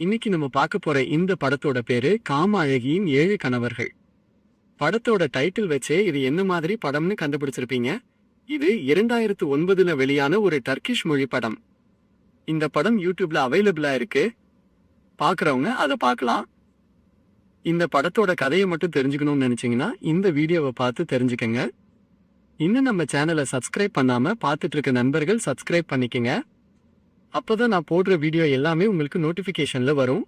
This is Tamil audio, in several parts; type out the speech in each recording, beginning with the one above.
இன்னைக்கு நம்ம பார்க்க போற இந்த படத்தோட பேரு காமஅழகியின் 7 கணவர்கள். படத்தோட டைட்டில் வச்சே இது என்ன மாதிரி படம்னு கண்டுபிடிச்சிருப்பீங்க. இது 2009ல வெளியான ஒரு டர்க்கிஷ் மொழி படம். இந்த படம் யூடியூப்ல அவைலபிளா இருக்கு. பாக்குறவங்க அதை பார்க்கலாம். இந்த படத்தோட கதையை மட்டும் தெரிஞ்சுக்கணும்னு நினைச்சீங்கன்னா இந்த வீடியோவை பார்த்து தெரிஞ்சுக்கங்க. இன்னும் நம்ம சேனலை சப்ஸ்கிரைப் பண்ணாம பார்த்துட்டு இருக்க நண்பர்கள் சப்ஸ்கிரைப் பண்ணிக்கங்க. அப்பதான் நான் போடுற வீடியோ எல்லாமே உங்களுக்கு நோட்டிபிகேஷன்ல வரும்.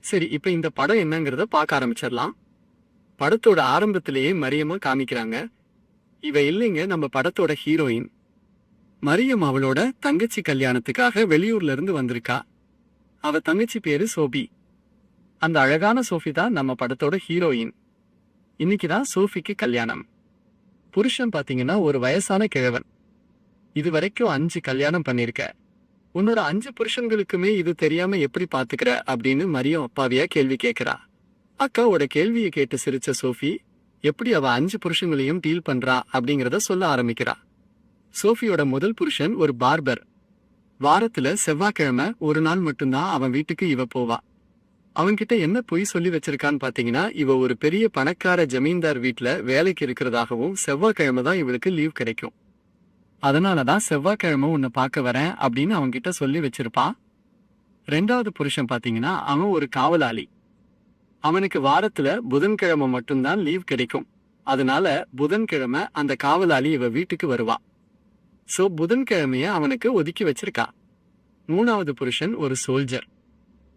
சரி, இப்ப இந்த படம் என்னங்கிறத பார்க்க ஆரம்பிச்சிடலாம். படத்தோட ஆரம்பத்திலேயே மரியமா காமிக்கிறாங்க. இவ இல்லைங்க நம்ம படத்தோட ஹீரோயின். மரியம் அவளோட தங்கச்சி கல்யாணத்துக்காக வெளியூர்ல இருந்து வந்திருக்கா. அவ தங்கச்சி பேரு சோபி. அந்த அழகான சோஃபி தான் நம்ம படத்தோட ஹீரோயின். இன்னைக்குதான் சோஃபிக்கு கல்யாணம். புருஷன் பாத்தீங்கன்னா ஒரு வயசான கிழவன். இது வரைக்கும் 5 கல்யாணம் பண்ணிருக்க. உன்னோட 5 புருஷன்களுக்குமே இது தெரியாம எப்படி பாத்துக்கிற அப்படின்னு மரியம் அப்பாவியா கேள்வி கேட்கிறா. அக்காவோட கேள்வியை கேட்டு சிரிச்ச சோஃபி எப்படி அவ 5 புருஷங்களையும் டீல் பண்றா அப்படிங்கறத சொல்ல ஆரம்பிக்கிறா. சோஃபியோட முதல் புருஷன் ஒரு பார்பர். வாரத்துல செவ்வாய்க்கிழமை ஒரு நாள் மட்டும்தான் அவன் வீட்டுக்கு இவ போவா. அவன்கிட்ட என்ன பொய் சொல்லி வச்சிருக்கான்னு பாத்தீங்கன்னா, இவ ஒரு பெரிய பணக்கார ஜமீன்தார் வீட்டுல வேலைக்கு இருக்கிறதாகவும் செவ்வாய்க்கிழமை தான் இவளுக்கு லீவ் கிடைக்கும். அதனாலதான் செவ்வாய்க்கிழமை உன்னை பார்க்க வரேன் அப்படின்னு அவன்கிட்ட சொல்லி வச்சிருப்பான். 2வது புருஷன் பாத்தீங்கன்னா அவன் ஒரு காவலாளி. அவனுக்கு வாரத்துல புதன்கிழமை மட்டும்தான் லீவ் கிடைக்கும். அதனால புதன்கிழமை அந்த காவலாளி இவ வீட்டுக்கு வருவா. சோ புதன்கிழமைய அவனுக்கு ஒதுக்கி வச்சிருக்கா. 3வது புருஷன் ஒரு சோல்ஜர்.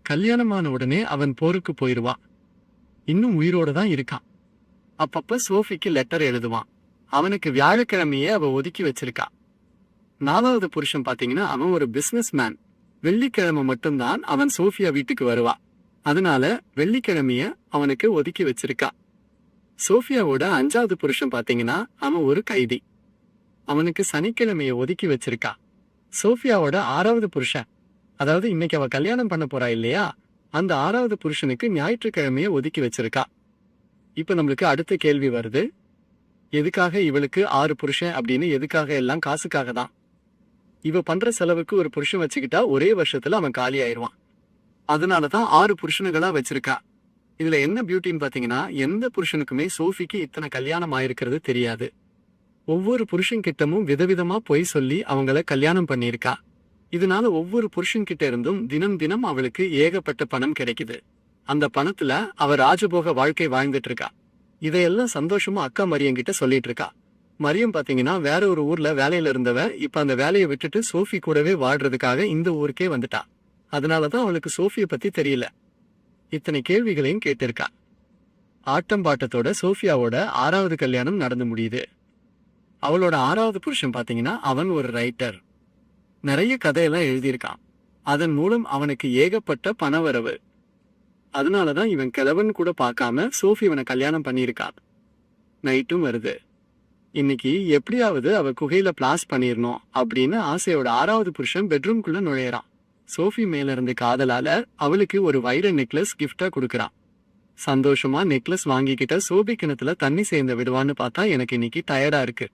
கல்யாணமான உடனே அவன் போருக்கு போயிருவான். இன்னும் உயிரோட தான் இருக்கான். அப்பப்ப சோஃபிக்கு லெட்டர் எழுதுவான். அவனுக்கு வியாழக்கிழமையே அவ ஒதுக்கி வச்சிருக்கா. 4வது புருஷன் பாத்தீங்கன்னா அவன் ஒரு பிசினஸ் மேன். வெள்ளிக்கிழமை மட்டும்தான் அவன் சோஃபியா வீட்டுக்கு வருவா. அதனால வெள்ளிக்கிழமைய அவனுக்கு ஒதுக்கி வச்சிருக்கா. சோஃபியாவோட 5வது புருஷன் பாத்தீங்கன்னா அவன் ஒரு கைதி. அவனுக்கு சனிக்கிழமைய ஒதுக்கி வச்சிருக்கா. சோஃபியாவோட 6வது புருஷன், அதாவது இன்னைக்கு அவ கல்யாணம் பண்ண போறா இல்லையா, அந்த 6வது புருஷனுக்கு ஞாயிற்றுக்கிழமைய ஒதுக்கி வச்சிருக்கா. இப்ப நம்மளுக்கு அடுத்த கேள்வி வருது. எதுக்காக இவளுக்கு 6 புருஷன் அப்படின்னு? எதுக்காக? எல்லாம் காசுக்காக தான். இவ பண்ற செலவுக்கு ஒரு புருஷன் வச்சுக்கிட்டா ஒரே வருஷத்துல அவன் காலி ஆயிடுவான். அதனாலதான் 6 புருஷனுங்களா வச்சிருக்கா. இதுல என்ன பியூட்டின்னு பாத்தீங்கன்னா, எந்த புருஷனுக்குமே சோஃபிக்கு இத்தனை கல்யாணம் ஆயிருக்கிறது தெரியாது. ஒவ்வொரு புருஷன் கிட்டமும் விதவிதமா பொய் சொல்லி அவங்கள கல்யாணம் பண்ணிருக்கா. இதனால ஒவ்வொரு புருஷன் கிட்ட இருந்தும் தினம் தினம் அவளுக்கு ஏகப்பட்ட பணம் கிடைக்குது. அந்த பணத்துல அவ ராஜபோக வாழ்க்கை வாழ்ந்துட்டு இருக்கா. இதையெல்லாம் சந்தோஷமா அக்கா மரியம் கிட்ட சொல்லிட்டு இருக்கா. மரியம் பாத்தீங்கன்னா வேற ஒரு ஊர்ல வேலையில இருந்தவ இப்ப அந்த வேலையை விட்டுட்டு சோஃபி கூடவே வாழ்றதுக்காக இந்த ஊருக்கே வந்துட்டா. அதனாலதான் அவளுக்கு சோஃபிய பத்தி தெரியல. இத்தனை கேள்விகளையும் கேட்டிருக்கா. ஆட்டம் பாட்டத்தோட சோஃபியாவோட 6வது கல்யாணம் நடந்து முடியுது. அவளோட 6வது புருஷன் பாத்தீங்கன்னா அவன் ஒரு ரைட்டர். நிறைய கதையெல்லாம் எழுதியிருக்கான். அதன் மூலம் அவனுக்கு ஏகப்பட்ட பணவரவு. அதனாலதான் இவன் கிழவன் கூட பார்க்காம சோஃபி இவனை கல்யாணம் பண்ணியிருக்கா. நைட்டும் வருது. இன்னைக்கு எப்படியாவது அவ குகையில பிளாஸ் பண்ணிடணும் அப்படின்னு ஆசையோட 6வது புருஷன் பெட்ரூம்குள்ள நுழையறான். சோஃபி மேல இருந்து காதலால அவளுக்கு ஒரு வைர நெக்லஸ் கிஃப்டா கொடுக்கறான். சந்தோஷமா நெக்லஸ் வாங்கிக்கிட்ட சோபி கிணத்துல தண்ணி சேர்ந்து விடுவான்னு பார்த்தா, எனக்கு இன்னைக்கு டயர்டா இருக்கு,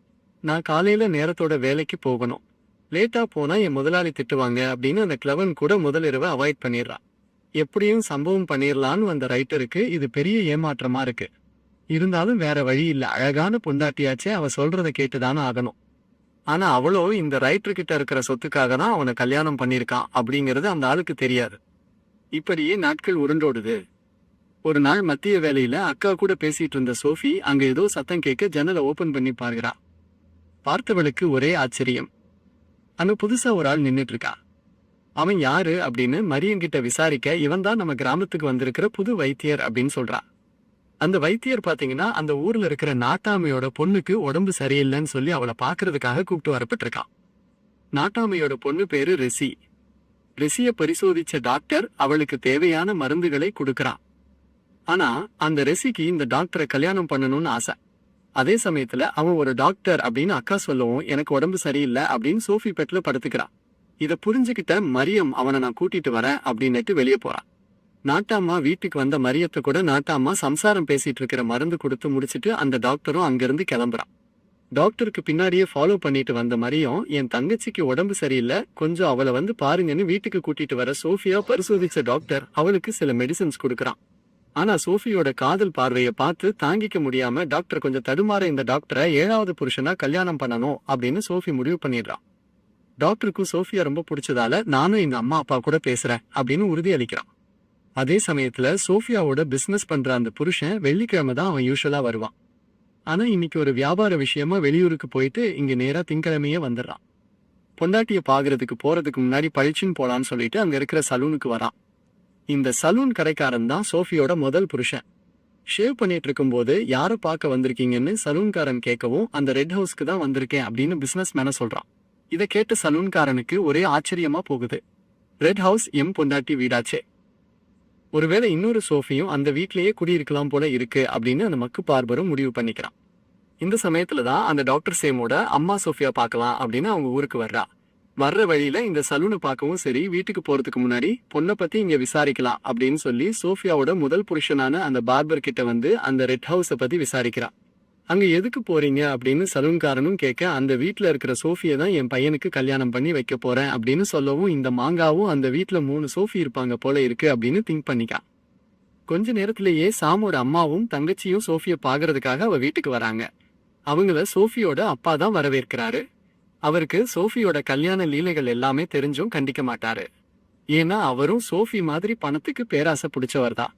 நான் காலையில நேரத்தோட வேலைக்கு போகணும், லேட்டா போனா என் முதலாளி திட்டுவாங்க அப்படின்னு அந்த கிழவன் கூட முதல் இரவை அவாய்ட் பண்ணிடுறான். எப்படியும் சம்பவம் பண்ணிடலான்னு வந்த ரைட்டருக்கு இது பெரிய ஏமாற்றமா இருக்கு. இருந்தாலும் வேற வழி இல்ல, அழகான பொண்டாட்டியாச்சே, அவ சொல்றத கேட்டுதானே ஆகணும். ஆனா அவளோ இந்த ரைட்டர் கிட்ட இருக்கிற சொத்துக்காக தான் அவனை கல்யாணம் பண்ணிருக்கான் அப்படிங்கிறது அந்த ஆளுக்கு தெரியாது. இப்படியே நாட்கள் உருண்டோடுது. ஒரு நாள் மத்திய வேலையில அக்கா கூட பேசிட்டு இருந்த சோஃபி அங்க ஏதோ சத்தம் கேட்க ஜன்னலை ஓபன் பண்ணி பார்க்கிறா. பார்த்தவளுக்கு ஒரே ஆச்சரியம். அங்க புதுசா ஒரு ஆள் நின்னுட்டு இருக்கா. அவன் யாரு அப்படின்னு மரியம் கிட்ட விசாரிக்க, இவன் தான் நம்ம கிராமத்துக்கு வந்திருக்கிற புது வைத்தியர் அப்படின்னு சொல்றா. அந்த வைத்தியர் பாத்தீங்கன்னா அந்த ஊர்ல இருக்கிற நாட்டாமையோட பொண்ணுக்கு உடம்பு சரியில்லைன்னு சொல்லி அவளை பாக்குறதுக்காக கூப்பிட்டு வரப்பட்டிருக்கான். நாட்டாமையோட பொண்ணு பேரு ரெசி. ரெசிய பரிசோதிச்ச டாக்டர் அவளுக்கு தேவையான மருந்துகளை கொடுக்கறான். ஆனா அந்த ரெசிக்கு இந்த டாக்டரை கல்யாணம் பண்ணணும்னு ஆசை. அதே சமயத்துல அவன் ஒரு டாக்டர் அப்படின்னு அக்கா சொல்லவும், எனக்கு உடம்பு சரியில்லை அப்படின்னு சோஃபி பெட்ல படுத்துக்கிறான். இத புரிஞ்சுக்கிட்ட மரியம் அவனை நான் கூட்டிட்டு வரேன் அப்படின்னுட்டு வெளியே போறான். நாட்டாம்மா வீட்டுக்கு வந்த மரியத்தை கூட நாட்டாம்மா சம்சாரம் பேசிட்டு இருக்கிற மருந்து கொடுத்து முடிச்சிட்டு அந்த டாக்டரும் அங்கிருந்து கிளம்புறான். டாக்டருக்கு பின்னாடியே ஃபாலோ பண்ணிட்டு வந்த மரியம் என் தங்கச்சிக்கு உடம்பு சரியில்லை, கொஞ்சம் அவளை வந்து பாருங்கன்னு வீட்டுக்கு கூட்டிட்டு வர சோஃபியா பரிசோதிச்ச டாக்டர் அவளுக்கு சில மெடிசன்ஸ் கொடுக்கறான். ஆனா சோஃபியோட காதல் பார்வையை பார்த்து தாங்கிக்க முடியாம டாக்டர் கொஞ்சம் தடுமாற இந்த டாக்டரை 7வது புருஷனா கல்யாணம் பண்ணணும் அப்படின்னு சோஃபி முடிவு பண்ணிடுறான். டாக்டருக்கும் சோஃபியா ரொம்ப பிடிச்சதால நானும் எங்க அம்மா அப்பா கூட பேசுறேன் அப்படின்னு உறுதி அளிக்கிறான். அதே சமயத்துல சோஃபியாவோட பிசினஸ் பண்ற அந்த புருஷன் வெள்ளிக்கிழமை தான் அவன் யூஸ்வலா வருவான். ஆனா இன்னைக்கு ஒரு வியாபார விஷயமா வெளியூருக்கு போயிட்டு இங்க நேரா திங்கக்கிழமையே வந்துடுறான். பொண்டாட்டிய பாக்குறதுக்கு போறதுக்கு முன்னாடி பழிச்சுன்னு போலான்னு சொல்லிட்டு அங்க இருக்கிற சலூனுக்கு வரான். இந்த சலூன் கடைக்காரன் தான் சோஃபியோட முதல் புருஷன். ஷேவ் பண்ணிட்டு இருக்கும்போது யார பார்க்க வந்திருக்கீங்கன்னு சலூன்காரன் கேட்கவும் அந்த ரெட் ஹவுஸ்க்கு தான் வந்திருக்கேன் அப்படின்னு பிசினஸ் மேன சொல்றான். இதை கேட்டு சலூன்காரனுக்கு ஒரே ஆச்சரியமா போகுது. ரெட் ஹவுஸ் எம் பொண்டாட்டி வீடாச்சே, ஒருவேளை இன்னொரு சோஃபியும் அந்த வீட்லயே குடியிருக்கலாம் போல இருக்கு அப்படின்னு அந்த மக்கு பார்பரும் முடிவு பண்ணிக்கிறான். இந்த சமயத்துலதான் அந்த டாக்டர் சேமோட அம்மா சோஃபியா பார்க்கலாம் அப்படின்னு அவங்க ஊருக்கு வர்றா. வர்ற வழியில இந்த சலூனை பார்க்கவும் சரி, வீட்டுக்கு போறதுக்கு முன்னாடி பொண்ணை பத்தி இங்க விசாரிக்கலாம் அப்படின்னு சொல்லி சோஃபியாவோட முதல் புருஷனான அந்த பார்பர் கிட்ட வந்து அந்த ரெட் ஹவுஸை பத்தி விசாரிக்கிறான். அங்க எதுக்கு போறீங்க அப்படின்னு சலூன்காரனும் கேட்க, அந்த வீட்டுல இருக்கிற சோஃபியை தான் என் பையனுக்கு கல்யாணம் பண்ணி வைக்க போறேன் அப்படின்னு சொல்லவும் இந்த மாங்காவும் அந்த வீட்டுல 3 சோஃபி இருப்பாங்க போல இருக்கு அப்படின்னு திங்க் பண்ணிக்கான். கொஞ்ச நேரத்திலேயே சாமோட அம்மாவும் தங்கச்சியும் சோஃபியை பாக்குறதுக்காக அவ வீட்டுக்கு வராங்க. அவங்கள சோஃபியோட அப்பா தான் வரவேற்கிறாரு. அவருக்கு சோஃபியோட கல்யாண லீலைகள் எல்லாமே தெரிஞ்சும் கண்டிக்க மாட்டாரு. ஏன்னா அவரும் சோஃபி மாதிரி பணத்துக்கு பேராசை பிடிச்சவர் தான்.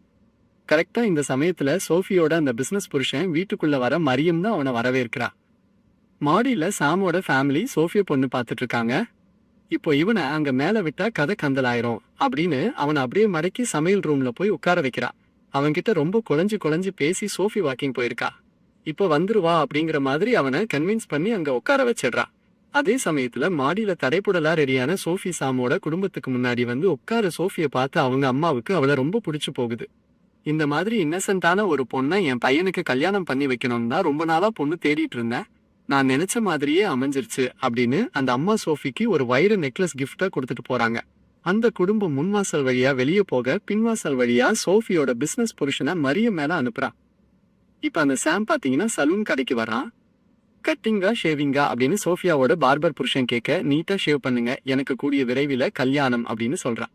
கரெக்டா இந்த சமயத்துல சோஃபியோட அந்த பிசினஸ் புருஷன் வீட்டுக்குள்ள வர மரியம் தான் அவனை வரவேற்கிறா. மாடியில சாமோட ஃபேமிலி சோஃபிய பொண்ணு பார்த்துட்டு இருக்காங்க. இப்போ இவனை அங்க மேல விட்டா கதை கந்தலாயிரும் அப்படின்னு அவனை அப்படியே மடக்கி சமையல் ரூம்ல போய் உட்கார வைக்கிறா. அவன்கிட்ட ரொம்ப குழஞ்சு பேசி சோஃபி வாக்கிங் போயிருக்கா. இப்போ வந்துருவா அப்படிங்கிற மாதிரி அவனை கன்வின்ஸ் பண்ணி அங்க உட்கார வச்சிடுறா. அதே சமயத்துல மாடியில தடைப்புடலா ரெடியான சோஃபி சாமோட குடும்பத்துக்கு முன்னாடி வந்து உட்கார சோஃபியை பார்த்து அவங்க அம்மாவுக்கு அவளை ரொம்ப பிடிச்சு போகுது. இந்த மாதிரி இன்னசென்ட்டான ஒரு பொண்ணை என் பையனுக்கு கல்யாணம் பண்ணி வைக்கணும்னு தான் ரொம்ப நாளா பொண்ணு தேடிட்டு இருந்தேன். நான் நினைச்ச மாதிரியே அமைஞ்சிருச்சு அப்படின்னு அந்த அம்மா சோஃபிக்கு ஒரு வைர நெக்லஸ் கிஃப்டா கொடுத்துட்டு போறாங்க. அந்த குடும்பம் முன்வாசல் வழியா வெளியே போக பின்வாசல் வழியா சோஃபியோட பிசினஸ் புருஷனை மரியம் மேல அனுப்புறான். இப்ப அந்த சாம் பாத்தீங்கன்னா சலூன் கடைக்கு வர்றான். கட்டிங்கா ஷேவிங்கா அப்படின்னு சோஃபியாவோட பார்பர் புருஷன் கேட்க, நீட்டா ஷேவ் பண்ணுங்க, எனக்கு கூடிய விரைவில கல்யாணம் அப்படின்னு சொல்றான்.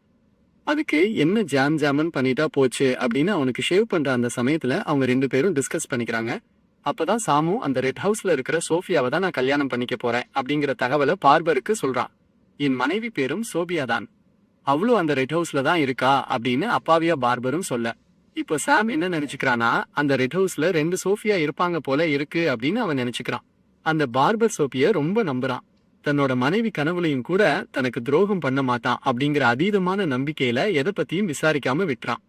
அதுக்கு என்ன ஜாமன் பண்ணிட்டா போச்சு அப்படின்னு அவனுக்கு ஷேவ் பண்ற அந்த சமயத்துல அவங்க 2 பேரும் டிஸ்கஸ் பண்ணிக்கிறாங்க. அப்பதான் சாமு அந்த ரெட் ஹவுஸ்ல இருக்கிற சோஃபியாவை தான் நான் கல்யாணம் பண்ணிக்க போறேன் அப்படிங்கிற தகவலை பார்பருக்கு சொல்றான். என் மனைவி பேரும் சோபியா தான், அவ்வளோ அந்த ரெட் ஹவுஸ்ல தான் இருக்கா அப்படின்னு அப்பாவியா பார்பரும் சொல்ல, இப்போ சாம் என்ன நினைச்சுக்கிறானா, அந்த ரெட் ஹவுஸ்ல 2 சோஃபியா இருப்பாங்க போல இருக்கு அப்படின்னு அவன் நினைச்சுக்கிறான். அந்த பார்பர் சோபிய ரொம்ப நம்புறான். தன்னோட மனைவி கனவுலையும் கூட தனக்கு துரோகம் பண்ண மாட்டான் அப்படிங்கிற அதீதமான நம்பிக்கையில எதை பத்தியும் விசாரிக்காம விட்டுறான்.